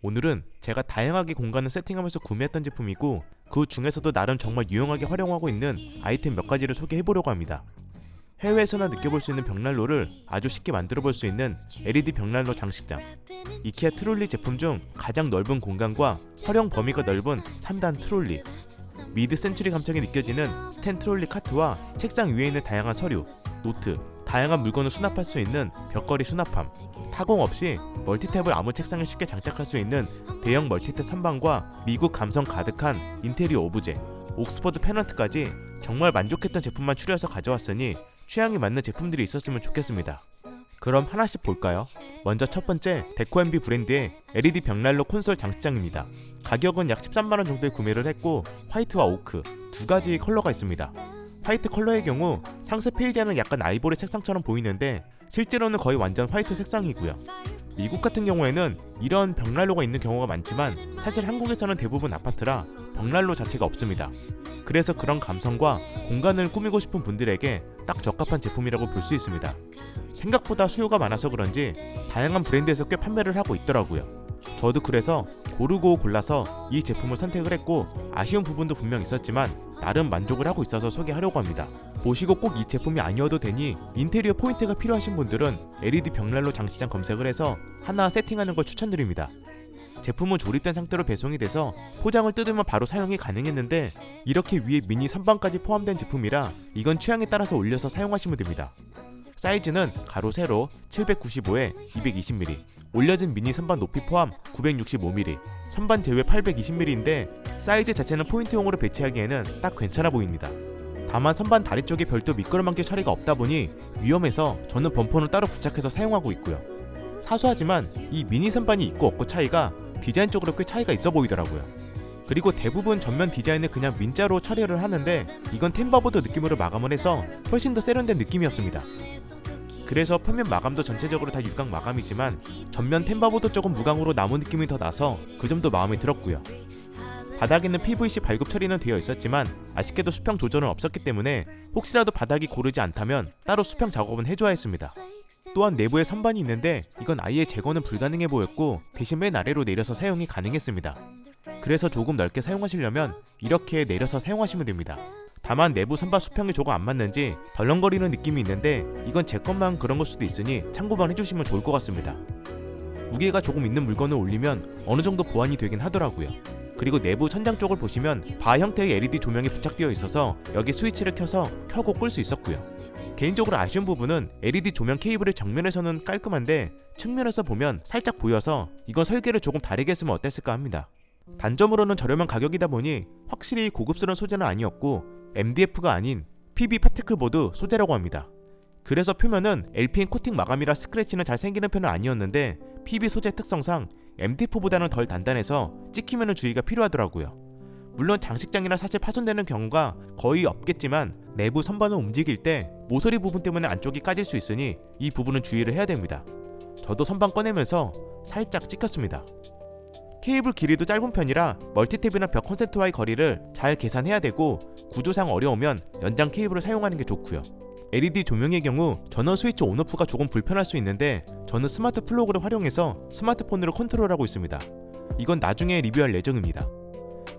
오늘은 제가 다양하게 공간을 세팅하면서 구매했던 제품이고 그 중에서도 나름 정말 유용하게 활용하고 있는 아이템 몇 가지를 소개해보려고 합니다. 해외에서나 느껴볼 수 있는 벽난로를 아주 쉽게 만들어볼 수 있는 LED 벽난로 장식장, 이케아 트롤리 제품 중 가장 넓은 공간과 활용 범위가 넓은 3단 트롤리, 미드 센츄리 감성이 느껴지는 스탠 트롤리 카트와 책상 위에 있는 다양한 서류, 노트, 다양한 물건을 수납할 수 있는 벽걸이 수납함, 타공 없이 멀티탭을 아무 책상에 쉽게 장착할 수 있는 대형 멀티탭 선반과 미국 감성 가득한 인테리어 오브제, 옥스퍼드 페넌트까지 정말 만족했던 제품만 추려서 가져왔으니 취향이 맞는 제품들이 있었으면 좋겠습니다. 그럼 하나씩 볼까요? 먼저 첫 번째 데코앤비 브랜드의 LED 벽난로 콘솔 장식장입니다. 가격은 약 13만원 정도에 구매를 했고 화이트와 오크 두 가지 컬러가 있습니다. 화이트 컬러의 경우 상세 페이지에는 약간 아이보리 색상처럼 보이는데 실제로는 거의 완전 화이트 색상이고요. 미국 같은 경우에는 이런 벽난로가 있는 경우가 많지만 사실 한국에서는 대부분 아파트라 벽난로 자체가 없습니다. 그래서 그런 감성과 공간을 꾸미고 싶은 분들에게 딱 적합한 제품이라고 볼 수 있습니다. 생각보다 수요가 많아서 그런지 다양한 브랜드에서 꽤 판매를 하고 있더라고요. 저도 그래서 고르고 골라서 이 제품을 선택을 했고 아쉬운 부분도 분명 있었지만 나름 만족을 하고 있어서 소개하려고 합니다. 보시고 꼭 이 제품이 아니어도 되니 인테리어 포인트가 필요하신 분들은 LED 벽난로 장식장 검색을 해서 하나 세팅하는 걸 추천드립니다. 제품은 조립된 상태로 배송이 돼서 포장을 뜯으면 바로 사용이 가능했는데 이렇게 위에 미니 선반까지 포함된 제품이라 이건 취향에 따라서 올려서 사용하시면 됩니다. 사이즈는 가로 세로 795에 220mm, 올려진 미니 선반 높이 포함 965mm, 선반 제외 820mm인데 사이즈 자체는 포인트용으로 배치하기에는 딱 괜찮아 보입니다. 다만 선반 다리 쪽에 별도 미끄럼방지 처리가 없다 보니 위험해서 저는 범퍼는 따로 부착해서 사용하고 있고요. 사소하지만 이 미니 선반이 있고 없고 차이가 디자인적으로 꽤 차이가 있어 보이더라고요. 그리고 대부분 전면 디자인을 그냥 민자로 처리를 하는데 이건 템바보드 느낌으로 마감을 해서 훨씬 더 세련된 느낌이었습니다. 그래서 표면 마감도 전체적으로 다 유광 마감이지만 전면 템바보드 쪽은 무광으로 나무 느낌이 더 나서 그 점도 마음에 들었고요. 바닥에는 PVC 발굽 처리는 되어 있었지만 아쉽게도 수평 조절은 없었기 때문에 혹시라도 바닥이 고르지 않다면 따로 수평 작업은 해줘야 했습니다. 또한 내부에 선반이 있는데 이건 아예 제거는 불가능해 보였고 대신 맨 아래로 내려서 사용이 가능했습니다. 그래서 조금 넓게 사용하시려면 이렇게 내려서 사용하시면 됩니다. 다만 내부 선반 수평이 조금 안 맞는지 덜렁거리는 느낌이 있는데 이건 제 것만 그런 걸 수도 있으니 참고만 해주시면 좋을 것 같습니다. 무게가 조금 있는 물건을 올리면 어느 정도 보완이 되긴 하더라고요. 그리고 내부 천장 쪽을 보시면 바 형태의 LED 조명이 부착되어 있어서 여기 스위치를 켜서 켜고 끌 수 있었고요. 개인적으로 아쉬운 부분은 LED 조명 케이블이 정면에서는 깔끔한데 측면에서 보면 살짝 보여서 이건 설계를 조금 다르게 했으면 어땠을까 합니다. 단점으로는 저렴한 가격이다 보니 확실히 고급스러운 소재는 아니었고 MDF가 아닌 PB 파티클 보드 소재라고 합니다. 그래서 표면은 LPN 코팅 마감이라 스크래치는 잘 생기는 편은 아니었는데 PB 소재 특성상 MDF보다는 덜 단단해서 찍히면 주의가 필요하더라고요. 물론 장식장이라 사실 파손되는 경우가 거의 없겠지만 내부 선반을 움직일 때 모서리 부분 때문에 안쪽이 까질 수 있으니 이 부분은 주의를 해야 됩니다. 저도 선반 꺼내면서 살짝 찍혔습니다. 케이블 길이도 짧은 편이라 멀티탭이나 벽 콘센트와의 거리를 잘 계산해야 되고 구조상 어려우면 연장 케이블을 사용하는 게 좋고요. LED 조명의 경우 전원 스위치 온오프가 조금 불편할 수 있는데 저는 스마트 플러그를 활용해서 스마트폰으로 컨트롤하고 있습니다. 이건 나중에 리뷰할 예정입니다.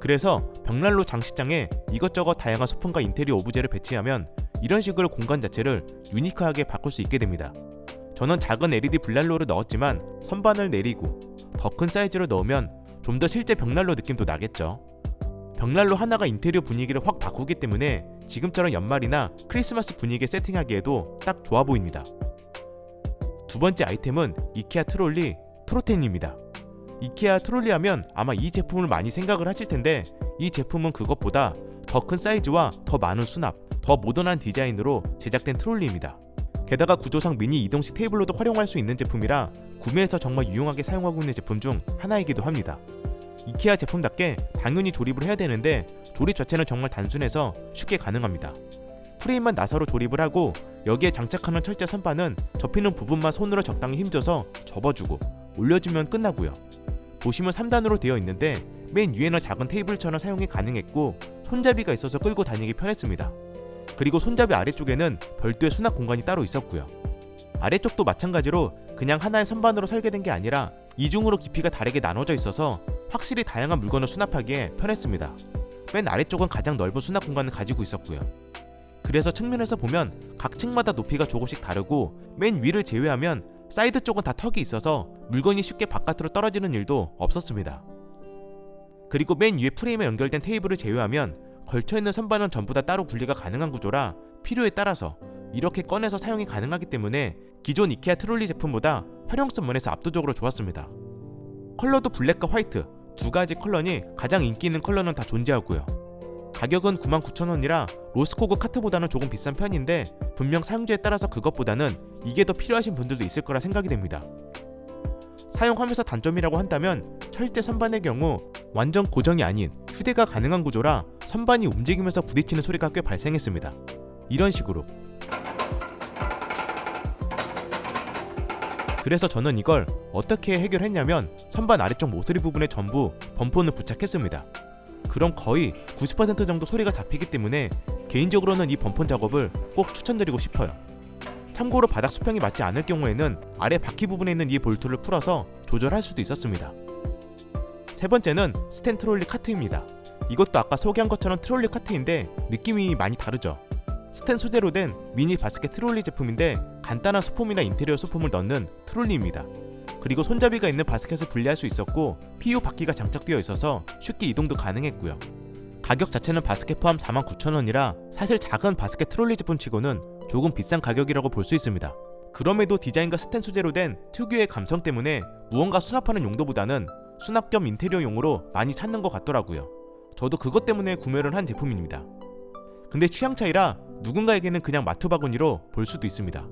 그래서 벽난로 장식장에 이것저것 다양한 소품과 인테리어 오브제를 배치하면 이런 식으로 공간 자체를 유니크하게 바꿀 수 있게 됩니다. 저는 작은 LED 불난로를 넣었지만 선반을 내리고 더 큰 사이즈로 넣으면 좀 더 실제 벽난로 느낌도 나겠죠. 벽난로 하나가 인테리어 분위기를 확 바꾸기 때문에 지금처럼 연말이나 크리스마스 분위기에 세팅하기에도 딱 좋아 보입니다. 두 번째 아이템은 이케아 트롤리 트로텐입니다. 이케아 트롤리 하면 아마 이 제품을 많이 생각을 하실 텐데 이 제품은 그것보다 더 큰 사이즈와 더 많은 수납, 더 모던한 디자인으로 제작된 트롤리입니다. 게다가 구조상 미니 이동식 테이블로도 활용할 수 있는 제품이라 구매해서 정말 유용하게 사용하고 있는 제품 중 하나이기도 합니다. 이케아 제품답게 당연히 조립을 해야 되는데 조립 자체는 정말 단순해서 쉽게 가능합니다. 프레임만 나사로 조립을 하고 여기에 장착하는 철제 선반은 접히는 부분만 손으로 적당히 힘줘서 접어주고 올려주면 끝나고요. 보시면 3단으로 되어 있는데 맨 위에는 작은 테이블처럼 사용이 가능했고 손잡이가 있어서 끌고 다니기 편했습니다. 그리고 손잡이 아래쪽에는 별도의 수납 공간이 따로 있었고요. 아래쪽도 마찬가지로 그냥 하나의 선반으로 설계된 게 아니라 이중으로 깊이가 다르게 나눠져 있어서 확실히 다양한 물건을 수납하기에 편했습니다. 맨 아래쪽은 가장 넓은 수납 공간을 가지고 있었고요. 그래서 측면에서 보면 각 층마다 높이가 조금씩 다르고 맨 위를 제외하면 사이드 쪽은 다 턱이 있어서 물건이 쉽게 바깥으로 떨어지는 일도 없었습니다. 그리고 맨 위에 프레임에 연결된 테이블을 제외하면 걸쳐있는 선반은 전부 다 따로 분리가 가능한 구조라 필요에 따라서 이렇게 꺼내서 사용이 가능하기 때문에 기존 이케아 트롤리 제품보다 활용성 면에서 압도적으로 좋았습니다. 컬러도 블랙과 화이트 두 가지 컬러니 가장 인기 있는 컬러는 다 존재하고요. 가격은 99,000원이라 로스코그 카트보다는 조금 비싼 편인데 분명 사용자에 따라서 그것보다는 이게 더 필요하신 분들도 있을 거라 생각이 됩니다. 사용하면서 단점이라고 한다면 철제 선반의 경우 완전 고정이 아닌 휴대가 가능한 구조라 선반이 움직이면서 부딪히는 소리가 꽤 발생했습니다. 이런 식으로. 그래서 저는 이걸 어떻게 해결했냐면 선반 아래쪽 모서리 부분에 전부 범폰을 부착했습니다. 그럼 거의 90% 정도 소리가 잡히기 때문에 개인적으로는 이 범폰 작업을 꼭 추천드리고 싶어요. 참고로 바닥 수평이 맞지 않을 경우에는 아래 바퀴 부분에 있는 이 볼트를 풀어서 조절할 수도 있었습니다. 세 번째는 스탠 트롤리 카트입니다. 이것도 아까 소개한 것처럼 트롤리 카트인데 느낌이 많이 다르죠. 스텐 소재로 된 미니 바스켓 트롤리 제품인데 간단한 소품이나 인테리어 소품을 넣는 트롤리입니다. 그리고 손잡이가 있는 바스켓을 분리할 수 있었고 PU 바퀴가 장착되어 있어서 쉽게 이동도 가능했고요. 가격 자체는 바스켓 포함 49,000원이라 사실 작은 바스켓 트롤리 제품치고는 조금 비싼 가격이라고 볼 수 있습니다. 그럼에도 디자인과 스텐 소재로 된 특유의 감성 때문에 무언가 수납하는 용도보다는 수납 겸 인테리어용으로 많이 찾는 것 같더라고요. 저도 그것 때문에 구매를 한 제품입니다. 근데 취향 차이라 누군가에게는 그냥 마투 바구니로 볼 수도 있습니다.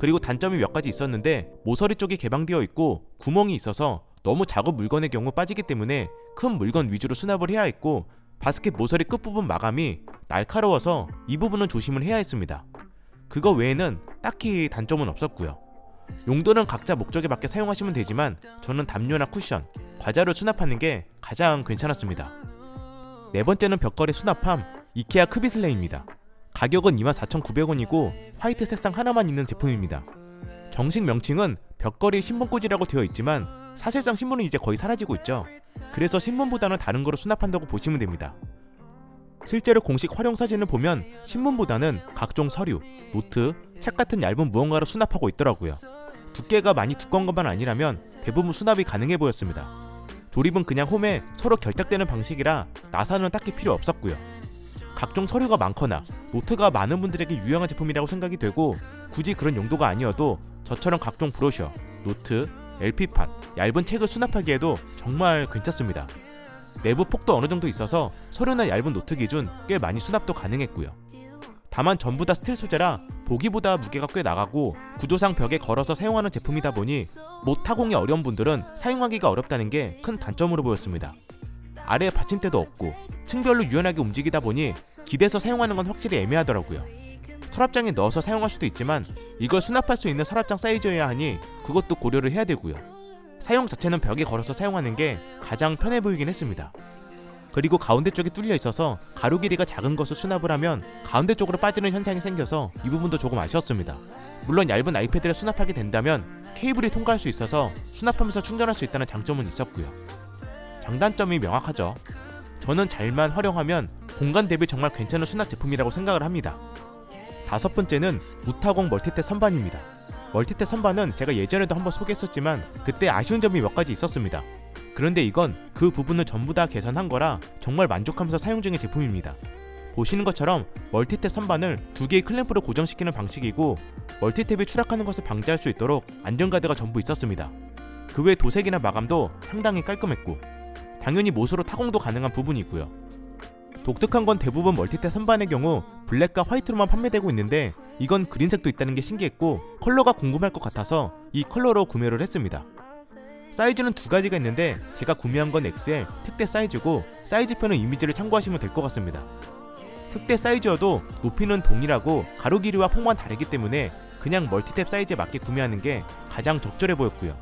그리고 단점이 몇 가지 있었는데 모서리 쪽이 개방되어 있고 구멍이 있어서 너무 작은 물건의 경우 빠지기 때문에 큰 물건 위주로 수납을 해야 했고 바스켓 모서리 끝부분 마감이 날카로워서 이 부분은 조심을 해야 했습니다. 그거 외에는 딱히 단점은 없었고요. 용도는 각자 목적에 맞게 사용하시면 되지만 저는 담요나 쿠션, 과자를 수납하는 게 가장 괜찮았습니다. 네 번째는 벽걸이 수납함 이케아 크비슬레이입니다. 가격은 24,900원이고 화이트 색상 하나만 있는 제품입니다. 정식 명칭은 벽걸이 신문꽂이라고 되어 있지만 사실상 신문은 이제 거의 사라지고 있죠. 그래서 신문보다는 다른 거로 수납한다고 보시면 됩니다. 실제로 공식 활용 사진을 보면 신문보다는 각종 서류, 노트, 책 같은 얇은 무언가로 수납하고 있더라고요. 두께가 많이 두꺼운 것만 아니라면 대부분 수납이 가능해 보였습니다. 조립은 그냥 홈에 서로 결탁되는 방식이라 나사는 딱히 필요 없었고요. 각종 서류가 많거나 노트가 많은 분들에게 유용한 제품이라고 생각이 되고 굳이 그런 용도가 아니어도 저처럼 각종 브로셔, 노트, LP판, 얇은 책을 수납하기에도 정말 괜찮습니다. 내부 폭도 어느 정도 있어서 서류나 얇은 노트 기준 꽤 많이 수납도 가능했고요. 다만 전부 다 스틸 소재라 보기보다 무게가 꽤 나가고 구조상 벽에 걸어서 사용하는 제품이다 보니 못 타공이 어려운 분들은 사용하기가 어렵다는 게 큰 단점으로 보였습니다. 아래에 받침대도 없고 층별로 유연하게 움직이다 보니 길에서 사용하는 건 확실히 애매하더라고요. 서랍장에 넣어서 사용할 수도 있지만 이걸 수납할 수 있는 서랍장 사이즈여야 하니 그것도 고려를 해야 되고요. 사용 자체는 벽에 걸어서 사용하는 게 가장 편해 보이긴 했습니다. 그리고 가운데 쪽이 뚫려 있어서 가로 길이가 작은 것을 수납을 하면 가운데 쪽으로 빠지는 현상이 생겨서 이 부분도 조금 아쉬웠습니다. 물론 얇은 아이패드를 수납하게 된다면 케이블이 통과할 수 있어서 수납하면서 충전할 수 있다는 장점은 있었고요. 장단점이 명확하죠. 저는 잘만 활용하면 공간 대비 정말 괜찮은 수납 제품이라고 생각을 합니다. 다섯 번째는 무타공 멀티탭 선반입니다. 멀티탭 선반은 제가 예전에도 한번 소개했었지만 그때 아쉬운 점이 몇 가지 있었습니다. 그런데 이건 그 부분을 전부 다 개선한 거라 정말 만족하면서 사용 중인 제품입니다. 보시는 것처럼 멀티탭 선반을 두 개의 클램프로 고정시키는 방식이고 멀티탭이 추락하는 것을 방지할 수 있도록 안전가드가 전부 있었습니다. 그 외 도색이나 마감도 상당히 깔끔했고 당연히 못으로 타공도 가능한 부분이 있고요. 독특한 건 대부분 멀티탭 선반의 경우 블랙과 화이트로만 판매되고 있는데 이건 그린색도 있다는 게 신기했고 컬러가 궁금할 것 같아서 이 컬러로 구매를 했습니다. 사이즈는 두 가지가 있는데 제가 구매한 건 XL 특대 사이즈고 사이즈표는 이미지를 참고하시면 될 것 같습니다. 특대 사이즈여도 높이는 동일하고 가로 길이와 폭만 다르기 때문에 그냥 멀티탭 사이즈에 맞게 구매하는 게 가장 적절해 보였고요.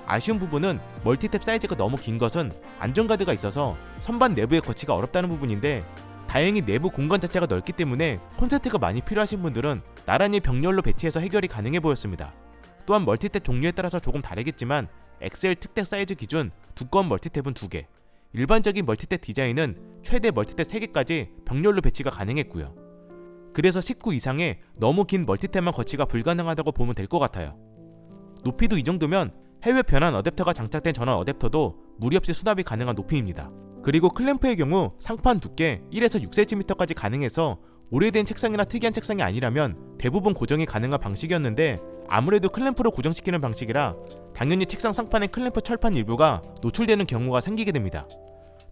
아쉬운 부분은 멀티탭 사이즈가 너무 긴 것은 안전가드가 있어서 선반 내부에 거치가 어렵다는 부분인데 다행히 내부 공간 자체가 넓기 때문에 콘센트가 많이 필요하신 분들은 나란히 병렬로 배치해서 해결이 가능해 보였습니다. 또한 멀티탭 종류에 따라서 조금 다르겠지만 XL 특대 사이즈 기준 두꺼운 멀티탭은 2개, 일반적인 멀티탭 디자인은 최대 멀티탭 3개까지 병렬로 배치가 가능했고요. 그래서 19 이상의 너무 긴 멀티탭만 거치가 불가능하다고 보면 될 것 같아요. 높이도 이 정도면 해외 변환 어댑터가 장착된 전원 어댑터도 무리 없이 수납이 가능한 높이입니다. 그리고 클램프의 경우 상판 두께 1에서 6cm까지 가능해서 오래된 책상이나 특이한 책상이 아니라면 대부분 고정이 가능한 방식이었는데, 아무래도 클램프로 고정시키는 방식이라 당연히 책상 상판의 클램프 철판 일부가 노출되는 경우가 생기게 됩니다.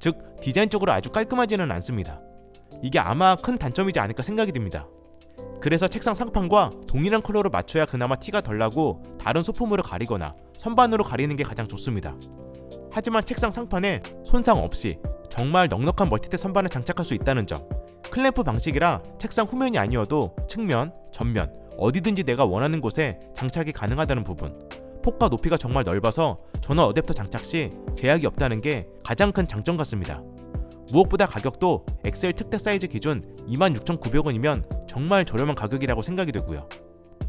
즉 디자인적으로 아주 깔끔하지는 않습니다. 이게 아마 큰 단점이지 않을까 생각이 듭니다. 그래서 책상 상판과 동일한 컬러로 맞춰야 그나마 티가 덜 나고 다른 소품으로 가리거나 선반으로 가리는 게 가장 좋습니다. 하지만 책상 상판에 손상 없이 정말 넉넉한 멀티탭 선반을 장착할 수 있다는 점, 클램프 방식이라 책상 후면이 아니어도 측면, 전면 어디든지 내가 원하는 곳에 장착이 가능하다는 부분, 폭과 높이가 정말 넓어서 전원 어댑터 장착 시 제약이 없다는 게 가장 큰 장점 같습니다. 무엇보다 가격도 XL 특대 사이즈 기준 26,900원이면 정말 저렴한 가격이라고 생각이 되고요.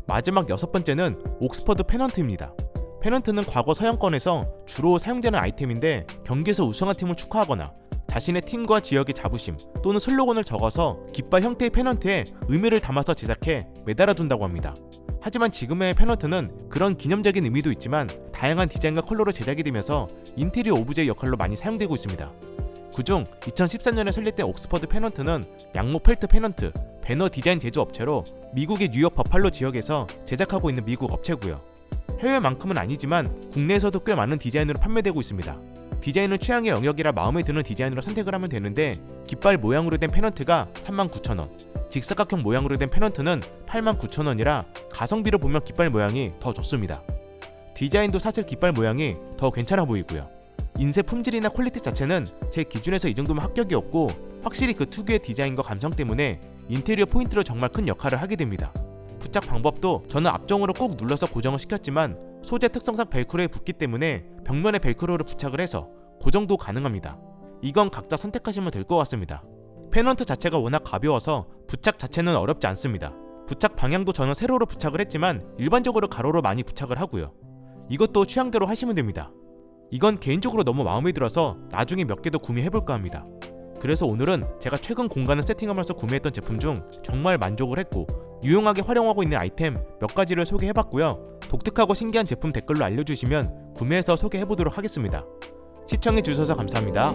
마지막 6번째는 옥스퍼드 페넌트입니다. 페넌트는 과거 서양권에서 주로 사용되는 아이템인데, 경기에서 우승한 팀을 축하하거나 자신의 팀과 지역의 자부심 또는 슬로건을 적어서 깃발 형태의 페넌트에 의미를 담아서 제작해 매달아둔다고 합니다. 하지만 지금의 페넌트는 그런 기념적인 의미도 있지만 다양한 디자인과 컬러로 제작이 되면서 인테리어 오브제 역할로 많이 사용되고 있습니다. 그중 2014년에 설립된 옥스퍼드 페넌트는 양모 펠트 페넌트, 배너 디자인 제조업체로 미국의 뉴욕 버팔로 지역에서 제작하고 있는 미국 업체고요. 해외만큼은 아니지만 국내에서도 꽤 많은 디자인으로 판매되고 있습니다. 디자인은 취향의 영역이라 마음에 드는 디자인으로 선택을 하면 되는데, 깃발 모양으로 된 페넌트가 39,000원, 직사각형 모양으로 된 페넌트는 89,000원이라 가성비로 보면 깃발 모양이 더 좋습니다. 디자인도 사실 깃발 모양이 더 괜찮아 보이고요. 인쇄 품질이나 퀄리티 자체는 제 기준에서 이 정도면 합격이었고, 확실히 그 특유의 디자인과 감성 때문에 인테리어 포인트로 정말 큰 역할을 하게 됩니다. 부착 방법도 저는 앞정으로 꾹 눌러서 고정을 시켰지만 소재 특성상 벨크로에 붙기 때문에 벽면에 벨크로를 부착을 해서 고정도 가능합니다. 이건 각자 선택하시면 될 것 같습니다. 페넌트 자체가 워낙 가벼워서 부착 자체는 어렵지 않습니다. 부착 방향도 저는 세로로 부착을 했지만 일반적으로 가로로 많이 부착을 하고요. 이것도 취향대로 하시면 됩니다. 이건 개인적으로 너무 마음에 들어서 나중에 몇 개 더 구매해볼까 합니다. 그래서 오늘은 제가 최근 공간을 세팅하면서 구매했던 제품 중 정말 만족을 했고 유용하게 활용하고 있는 아이템 몇 가지를 소개해봤고요. 독특하고 신기한 제품 댓글로 알려주시면 구매해서 소개해보도록 하겠습니다. 시청해주셔서 감사합니다.